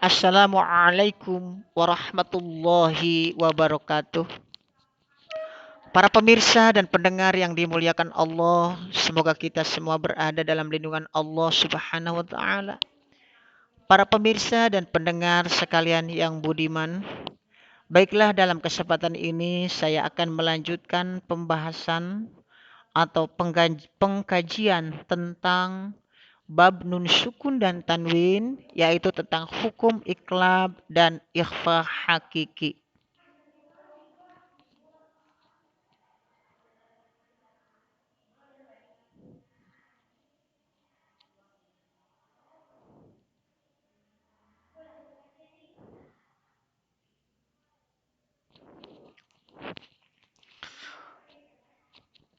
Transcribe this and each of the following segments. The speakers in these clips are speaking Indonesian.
Assalamualaikum warahmatullahi wabarakatuh. Para pemirsa dan pendengar yang dimuliakan Allah, semoga kita semua berada dalam lindungan Allah Subhanahu wa taala. Para pemirsa dan pendengar sekalian yang budiman, baiklah dalam kesempatan ini saya akan melanjutkan pembahasan atau pengkajian tentang bab nun sukun dan tanwin, yaitu tentang hukum iklab dan ikhfa hakiki.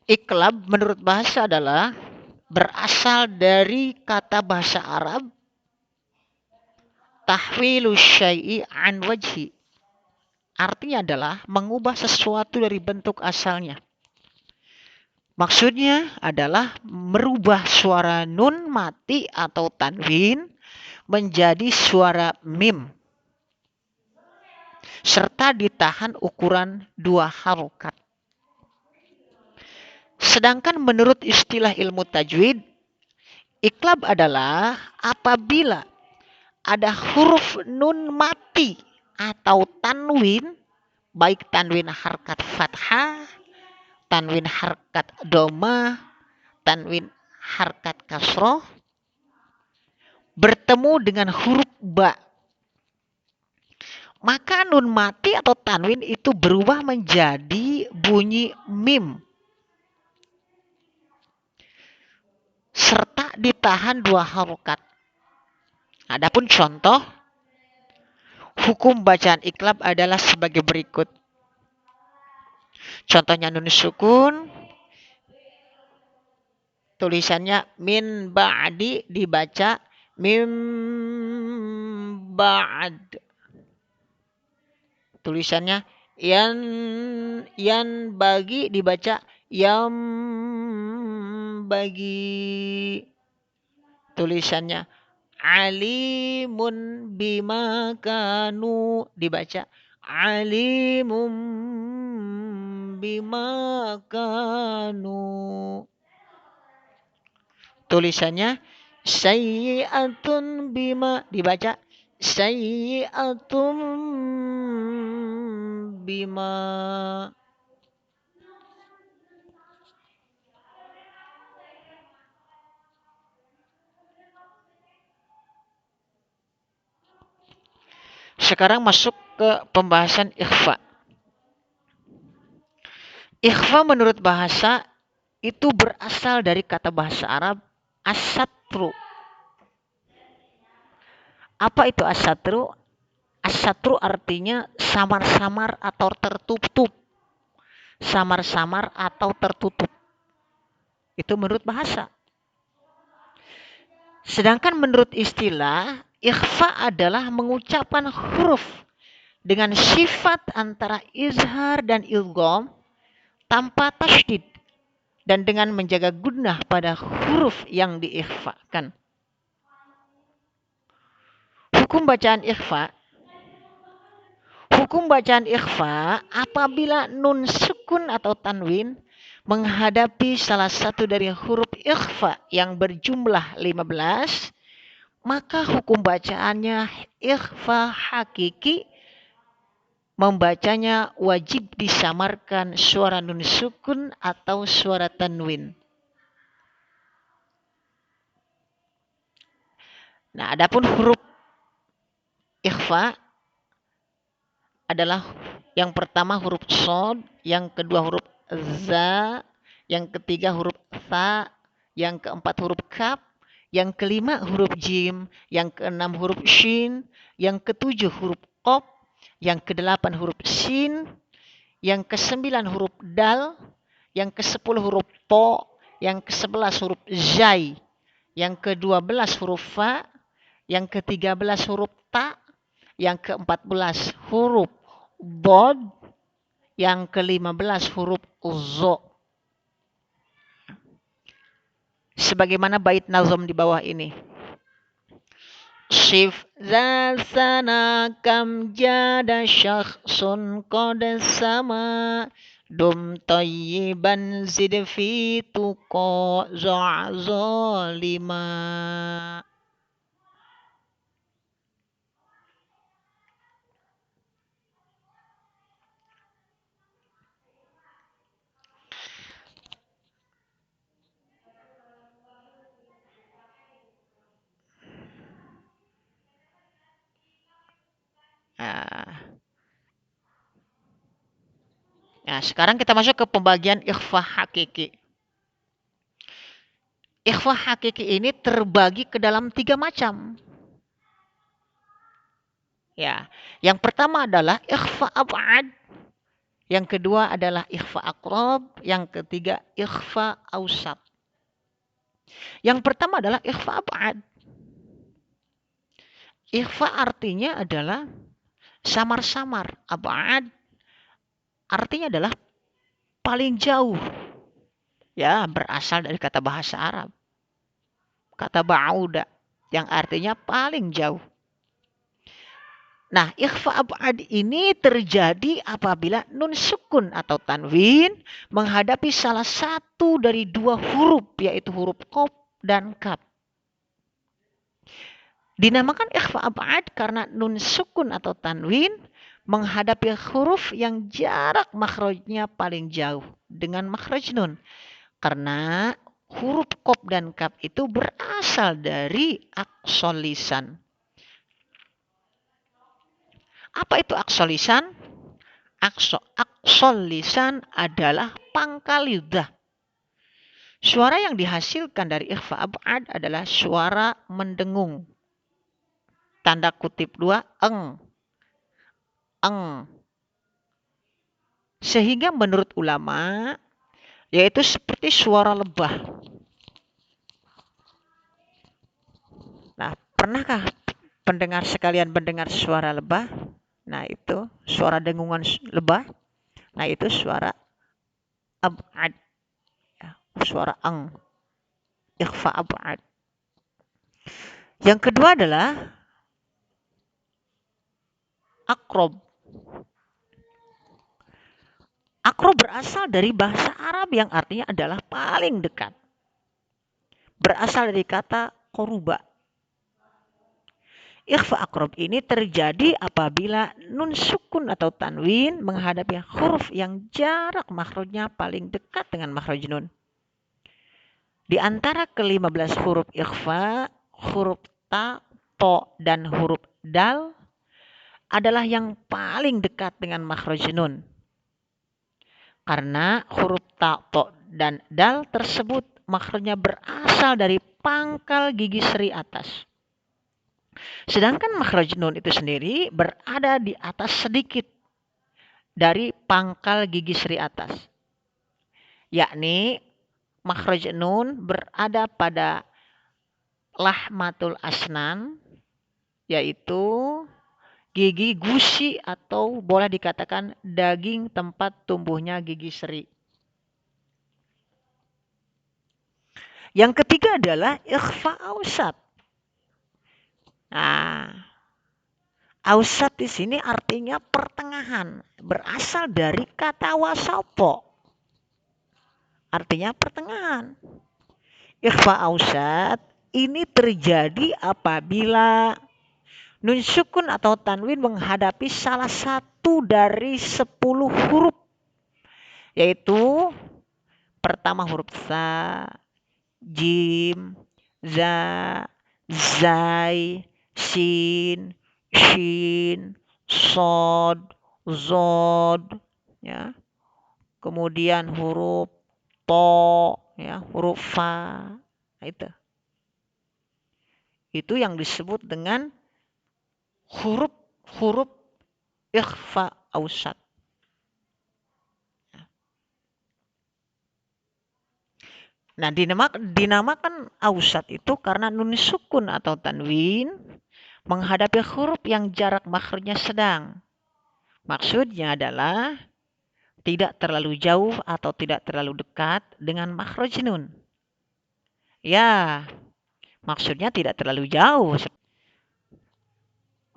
Iklab menurut bahasa adalah berasal dari kata bahasa Arab tahwilu syai'i an wajhi. Artinya adalah mengubah sesuatu dari bentuk asalnya. Maksudnya adalah merubah suara nun mati atau tanwin menjadi suara mim, serta ditahan ukuran 2 harokat. Sedangkan menurut istilah ilmu tajwid, iklab adalah apabila ada huruf nun mati atau tanwin, baik tanwin harkat fathah, tanwin harkat domah, tanwin harkat kasroh, bertemu dengan huruf ba. Maka nun mati atau tanwin itu berubah menjadi bunyi mim, serta ditahan 2 harokat. Adapun contoh, hukum bacaan iklab adalah sebagai berikut. Contohnya nun sukun, tulisannya min ba'di dibaca mim ba'd. Tulisannya yan bagi dibaca yam bagi. Tulisannya alimun bima kanu dibaca alimum bima kanu. Tulisannya sayyi'atun bima dibaca sayyi'atun bima. Sekarang masuk ke pembahasan ikhfa. Ikhfa menurut bahasa itu berasal dari kata bahasa Arab as-satru. Apa itu as-satru? As-satru artinya samar-samar atau tertutup. Samar-samar atau tertutup. Itu menurut bahasa. Sedangkan menurut istilah, ikhfa adalah mengucapkan huruf dengan sifat antara izhar dan idgham tanpa tasydid dan dengan menjaga gunnah pada huruf yang diikhfakan. Hukum bacaan ikhfa. Hukum bacaan ikhfa apabila nun sukun atau tanwin menghadapi salah satu dari huruf ikhfa yang berjumlah 15, maka hukum bacaannya ikhfa hakiki. Membacanya wajib disamarkan suara nun sukun atau suara tanwin. Nah, adapun huruf ikhfa adalah yang pertama huruf shad, yang kedua huruf za, yang ketiga huruf tha, yang keempat huruf kaf, yang kelima huruf jim, yang keenam huruf shin, yang ketujuh huruf qaf, yang kedelapan huruf sin, yang kesembilan huruf dal, yang ke-10 huruf to, yang ke-11 huruf zai, yang ke-12 huruf fa, yang ke-13 huruf ta, yang ke-14 huruf bod, yang ke-15 huruf zo. Sebagaimana bait nazam di bawah ini. Shif za sana kam jada syakhsun qad sama dum tayyiban zid fi tuqa zalima. Nah, nah, sekarang kita masuk ke pembagian ikhfa hakiki. Ikhfa hakiki ini terbagi ke dalam 3 macam. Ya, yang pertama adalah ikhfa ab'ad, yang kedua adalah ikhfa aqrab, yang ketiga ikhfa ausat. Yang pertama adalah ikhfa ab'ad. Ikhfa artinya adalah samar-samar. Ab'ad artinya adalah paling jauh. Ya, berasal dari kata bahasa Arab. Kata ba'uda yang artinya paling jauh. Nah, ikhfa ab'ad ini terjadi apabila nun sukun atau tanwin menghadapi salah satu dari 2 huruf, yaitu huruf qaf dan kaf. Dinamakan ikhfa ab'ad karena nun sukun atau tanwin menghadapi huruf yang jarak makhrajnya paling jauh dengan makhraj nun. Karena huruf qaf dan kaf itu berasal dari aqsal lisan. Apa itu aqsal lisan? Aqsal lisan adalah pangkal lidah. Suara yang dihasilkan dari ikhfa ab'ad adalah suara mendengung. Tanda kutip 2, eng. Eng. Sehingga menurut ulama, yaitu seperti suara lebah. Nah, pernahkah pendengar sekalian mendengar suara lebah? Nah, itu suara dengungan lebah. Nah, itu suara ab'ad. Ya, suara eng. Ikhfa ab'ad. Yang kedua adalah akrob. Akrob berasal dari bahasa Arab yang artinya adalah paling dekat. Berasal dari kata koruba. Ikhfa akrob ini terjadi apabila nun sukun atau tanwin menghadapi huruf yang jarak makhrajnya paling dekat dengan makhraj nun. Di antara ke-15 huruf ikhfa, huruf ta, to, dan huruf dal adalah yang paling dekat dengan makhraj nun. Karena huruf ta, to, dan dal tersebut makhrajnya berasal dari pangkal gigi seri atas. Sedangkan makhraj nun itu sendiri berada di atas sedikit dari pangkal gigi seri atas. Yakni makhraj nun berada pada lahmatul asnan, yaitu gigi gusi atau boleh dikatakan daging tempat tumbuhnya gigi seri. Yang ketiga adalah ikhfa ausat. Nah, ausat di sini artinya pertengahan, berasal dari kata wasapo. Artinya pertengahan. Ikhfa ausat ini terjadi apabila nun sukun atau tanwin menghadapi salah satu dari 10 huruf, yaitu pertama huruf sa, jim, za, zai, sin, shin, sod, zod, ya. Kemudian huruf to, ya, huruf fa. Nah, itu yang disebut dengan huruf-huruf ikhfa ausat. Nah, dinamakan ausat itu karena nun sukun atau tanwin menghadapi huruf yang jarak makhrajnya sedang. Maksudnya adalah tidak terlalu jauh atau tidak terlalu dekat dengan makhraj nun. Ya, maksudnya tidak terlalu jauh.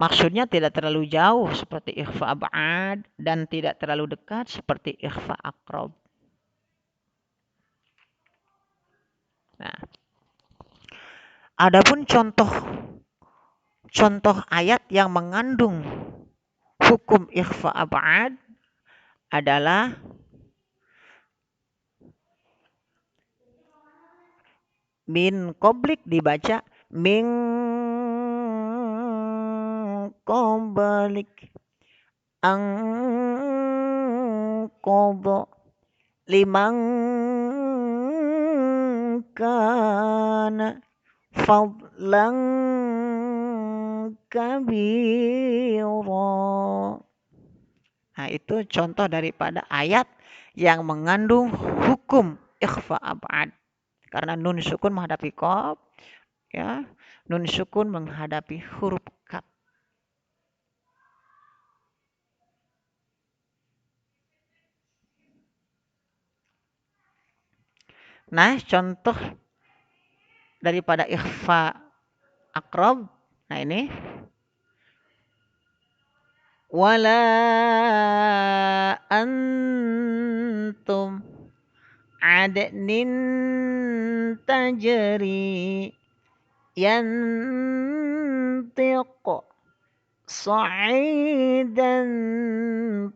Maksudnya tidak terlalu jauh seperti ikhfa ab'ad dan tidak terlalu dekat seperti ikhfa aqrab. Nah, adapun contoh ayat yang mengandung hukum ikhfa ab'ad adalah min qablik dibaca min qablik ang qadha liman kana fadlan kabira. Nah, itu contoh daripada ayat yang mengandung hukum ikhfa ab'ad. Karena nun sukun menghadapi qaf, ya. Nun sukun menghadapi huruf kaf. Nah, contoh daripada ikhfa aqrab. Nah, ini wala antum adnin tajri yantiq sa'idan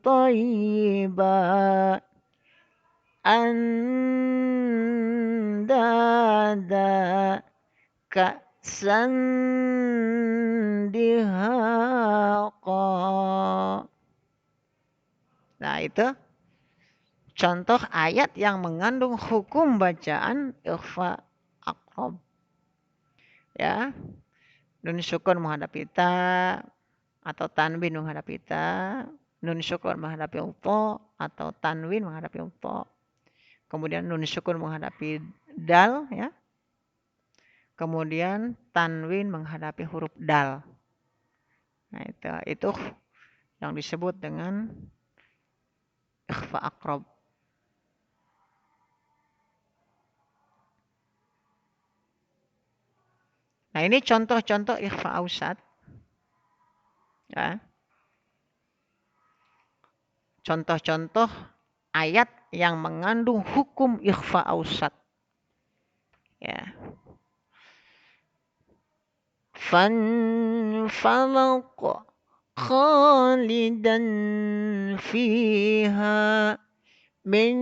tayyiba andada ka'san dihaqa. Nah, itu contoh ayat yang mengandung hukum bacaan ikhfa aqrab. Ya, nun sukun menghadapi ta atau tanwin menghadapi ta, nun sukun menghadapi upo atau tanwin menghadapi upo. Kemudian nun sukun menghadapi dal, ya. Kemudian tanwin menghadapi huruf dal. Nah, itu yang disebut dengan ikhfa aqrab. Nah, ini contoh-contoh ikhfa ausat. Ya. Contoh-contoh ayat yang mengandung hukum ikhfa ausat. Ya. فانفلق خالدا فيها من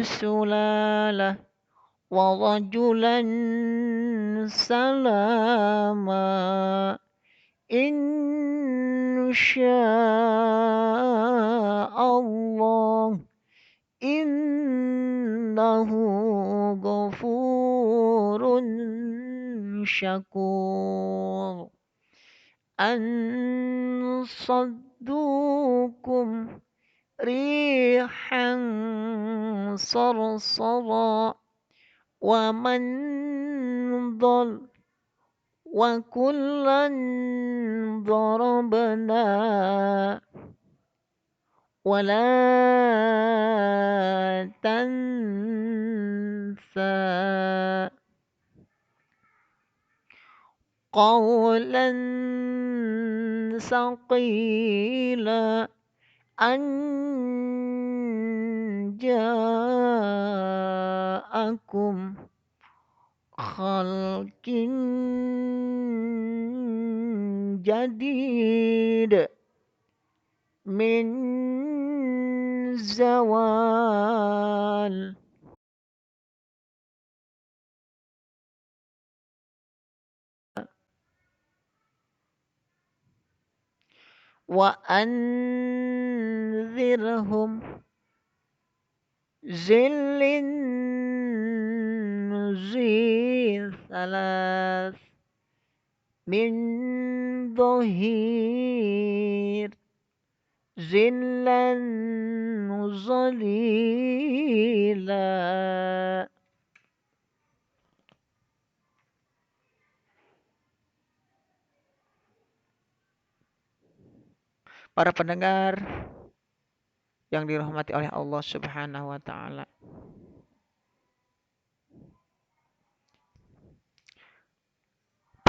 سلالة ورجلا سلاما إن شاء الله إنه غفور شكور أن صدوكم ريحا صرصرا ومن ضل وكلا ضربنا ولا تنسى قولا ثقيلا أن جاءكم خلق جديد من زوال وأنذرهم ذل ذي ثلاث من ظهير ذلا ظليلا. Para pendengar yang dirahmati oleh Allah Subhanahu wa taala.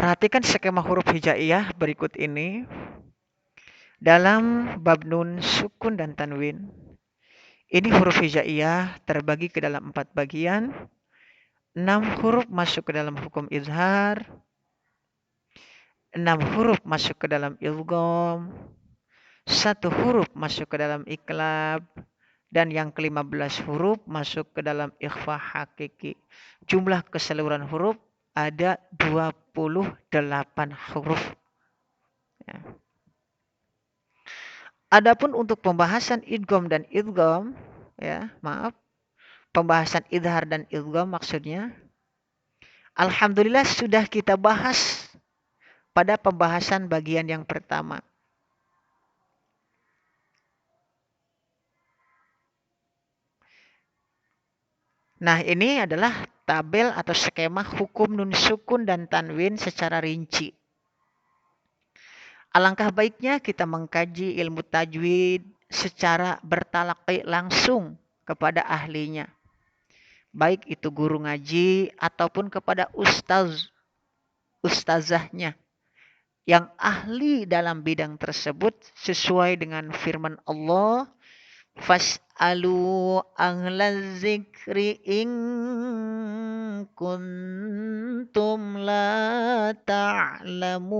Perhatikan skema huruf hijaiyah berikut ini. Dalam bab nun, sukun, dan tanwin, ini huruf hijaiyah terbagi ke dalam 4 bagian. 6 huruf masuk ke dalam hukum izhar, 6 huruf masuk ke dalam idgham, 1 huruf masuk ke dalam iqlab, dan yang ke-15 huruf masuk ke dalam ikhfa hakiki. Jumlah keseluruhan huruf ada 28 huruf. Ya. Adapun untuk pembahasan idgham dan idgham, pembahasan idhar dan idgham maksudnya, alhamdulillah sudah kita bahas pada pembahasan bagian yang pertama. Nah, ini adalah tabel atau skema hukum nun sukun dan tanwin secara rinci. Alangkah baiknya kita mengkaji ilmu tajwid secara bertalaqi langsung kepada ahlinya. Baik itu guru ngaji ataupun kepada ustazahnya yang ahli dalam bidang tersebut sesuai dengan firman Allah, fas'alu ahlaz zikri in kuntum la ta'lamun.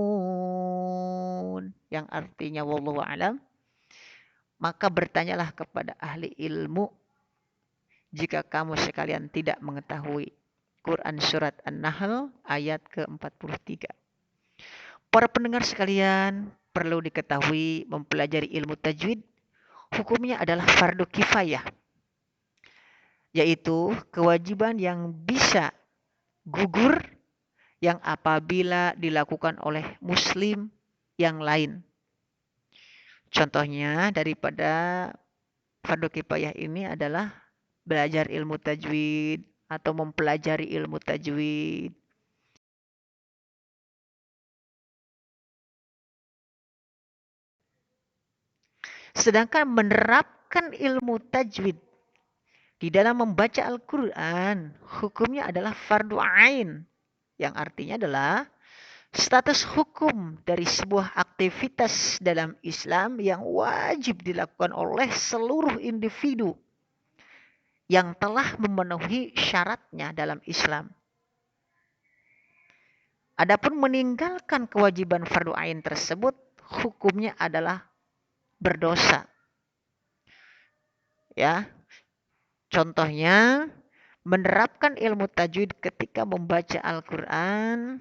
Yang artinya wallahu alam, maka bertanyalah kepada ahli ilmu jika kamu sekalian tidak mengetahui. Quran Surat An-Nahl ayat ke-43. Para pendengar sekalian, perlu diketahui mempelajari ilmu tajwid hukumnya adalah fardu kifayah, yaitu kewajiban yang bisa gugur yang apabila dilakukan oleh muslim yang lain. Contohnya daripada fardu kifayah ini adalah belajar ilmu tajwid atau mempelajari ilmu tajwid. Sedangkan menerapkan ilmu tajwid di dalam membaca Al-Quran, hukumnya adalah fardu ain. Yang artinya adalah status hukum dari sebuah aktivitas dalam Islam yang wajib dilakukan oleh seluruh individu yang telah memenuhi syaratnya dalam Islam. Adapun meninggalkan kewajiban fardu ain tersebut, hukumnya adalah berdosa. Ya. Contohnya, menerapkan ilmu tajwid ketika membaca Al-Quran,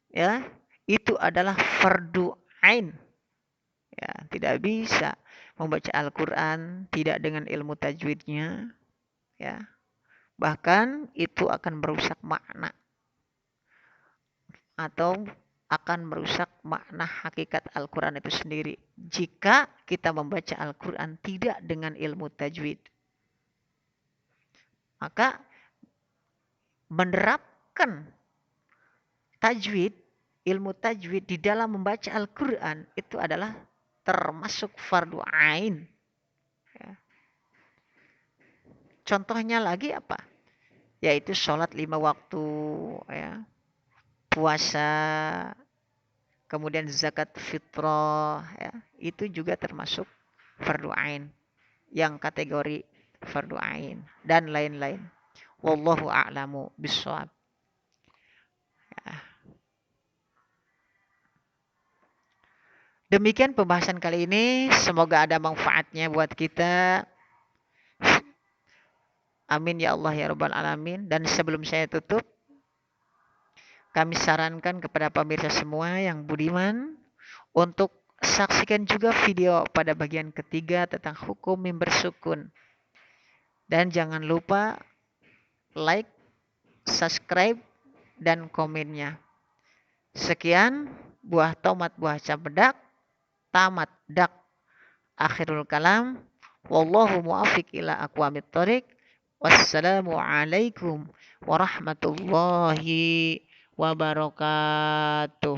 ya, itu adalah fardu ain. Ya, tidak bisa membaca Al-Quran tidak dengan ilmu tajwidnya, ya. Bahkan itu akan merusak makna atau akan merusak makna hakikat Al-Quran itu sendiri jika kita membaca Al-Quran tidak dengan ilmu tajwid. Maka menerapkan tajwid, ilmu tajwid di dalam membaca Al-Quran itu adalah termasuk fardu ain. Ya. Contohnya lagi apa? Yaitu sholat 5 waktu, ya, puasa, kemudian zakat fitrah, ya, itu juga termasuk fardu ain, yang kategori fardu ain dan lain-lain. Wallahu a'lamu bishawab. Ya. Demikian pembahasan kali ini. Semoga ada manfaatnya buat kita. Amin ya Allah ya Rabbal Alamin. Dan sebelum saya tutup, kami sarankan kepada pemirsa semua yang budiman untuk saksikan juga video pada bagian ketiga tentang hukum mim bersukun. Dan jangan lupa like, subscribe, dan komennya. Sekian, buah tomat, buah cambedak, tamat dak. Akhirul kalam. Wallahu muafiq ila aqwamit thoriq. Wassalamualaikum warahmatullahi wabarakatuh.